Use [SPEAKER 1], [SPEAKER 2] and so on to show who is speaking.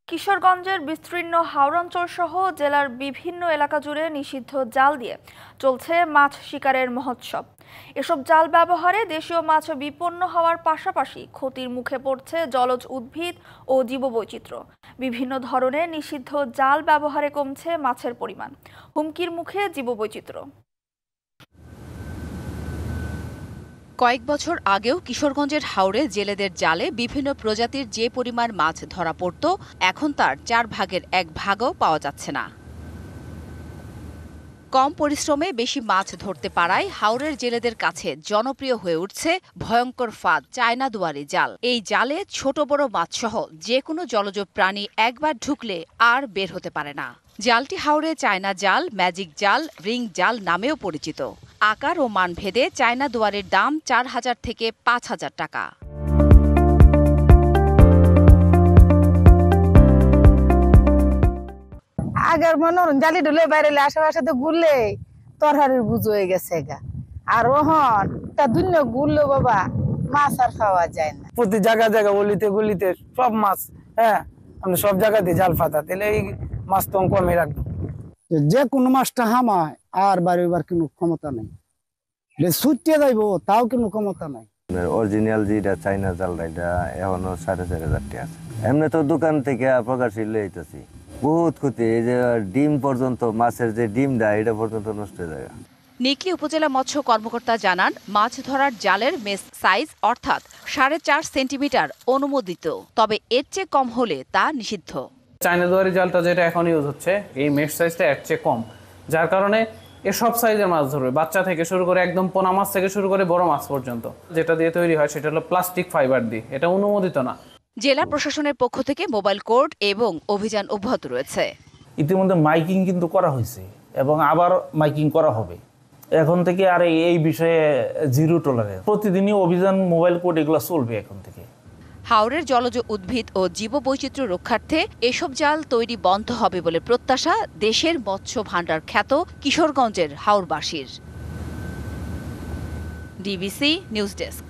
[SPEAKER 1] কিশোরগঞ্জের বিস্তীর্ণ হাওড়াঞ্চল সহ জেলার বিভিন্ন এলাকা জুড়ে নিষিদ্ধ জাল দিয়ে চলছে মাছ শিকারের মহোৎসব। এসব জাল ব্যবহারে দেশীয় মাছ বিপন্ন হওয়ার পাশাপাশি ক্ষতির মুখে পড়ছে জলজ উদ্ভিদ ও জীববৈচিত্র্য। বিভিন্ন ধরনের নিষিদ্ধ জাল ব্যবহারে কমছে মাছের পরিমাণ, হুমকির মুখে জীববৈচিত্র্য।
[SPEAKER 2] কয়েক বছর আগেও কিশোরগঞ্জের হাওরে জেলেদের জালে বিভিন্ন প্রজাতির যে পরিমাণ মাছ ধরা পড়ত, এখন তার 4 ভাগের 1 ভাগও পাওয়া যাচ্ছে না। কম পরিশ্রমে বেশি মাছ ধরতে পারায় হাওরের জেলেদের কাছে জনপ্রিয় হয়ে উঠছে ভয়ঙ্কর ফাঁদ চায়না দুয়ারি জাল। এই জালে ছোট বড় মাছসহ যে কোনো জলজ প্রাণী একবার ঢুকলে আর বের হতে পারে না। জালটি হাওরে চায়না জাল, ম্যাজিক জাল, রিং জাল নামেও পরিচিত। আকার ও মান ভেদে চায়না দুয়ারের দাম 4,000 থেকে 5,000 টাকা।
[SPEAKER 3] আগের মনে জালি ঢুলে বাইরে আশেপাশে তো ঘুরলে তরহারির বুঝ হয়ে গেছে গা। আর ওহন তা দুনিয়া ঘুরলো বাবা মাছ আর খাওয়া যায় না।
[SPEAKER 4] প্রতি জায়গা জায়গা গলিতে গলিতে সব মাছ, আমরা সব জায়গাতে জাল ফাতা, তাহলে এই মাছ তো কমে রাখবো।
[SPEAKER 5] যে কোনো মাছটা হামায় আর বাড়িবার কোনো ক্ষমতা নেই, ছুটিয়ে যাইবো তাও কোনো ক্ষমতা নাই।
[SPEAKER 6] অরিজিনাল যেটা চাইনা জালটা এটা এখনো 4,500 টাকা আছে। এমনি তো দোকান থেকে প্রকাশিত লইতেছি, বহুত ক্ষতি। এই যে ডিম পর্যন্ত, মাছের যে ডিমটা এটা পর্যন্ত নষ্ট হয়ে যায়।
[SPEAKER 2] নিকলি উপজেলা মৎস্য কর্মকর্তা জানান, মাছ ধরার জালের মেস সাইজ অর্থাৎ 4.5 সেন্টিমিটার অনুমোদিত, তবে এর চেয়ে কম হলে তা নিষিদ্ধ।
[SPEAKER 7] চায়না দুয়ারি জালটা যেটা এখন ইউজ হচ্ছে, এই মেশ সাইজটা এর চেয়ে কম, যার কারণে এ সব সাইজের মাছ ধরবে, বাচ্চা থেকে শুরু করে একদম পোনা মাছ থেকে শুরু করে বড় মাছ পর্যন্ত। যেটা দিয়ে তৈরি হয় সেটা হলো প্লাস্টিক ফাইবার দিয়ে, এটা অনুমোদিত না।
[SPEAKER 2] জেলা প্রশাসনের পক্ষ থেকে মোবাইল কোর্ট এবং অভিযান অব্যাহত রয়েছে।
[SPEAKER 8] ইতিমধ্যে মাইকিং কিন্তু করা হয়েছে এবং আবার মাইকিং করা হবে। এখন থেকে আর এই বিষয়ে জিরো টলারেন্স, প্রতিদিনই অভিযান, মোবাইল কোর্ট এগুলো চলবে এখন থেকে।
[SPEAKER 2] হাওরের জলজ উদ্ভিদ ও জীববৈচিত্র্য রক্ষার্থে এসব জাল তৈরি বন্ধ হবে বলে প্রত্যাশা দেশের মৎস্য ভাণ্ডার খ্যাত কিশোরগঞ্জের হাওরবাসীর। DBC news desk.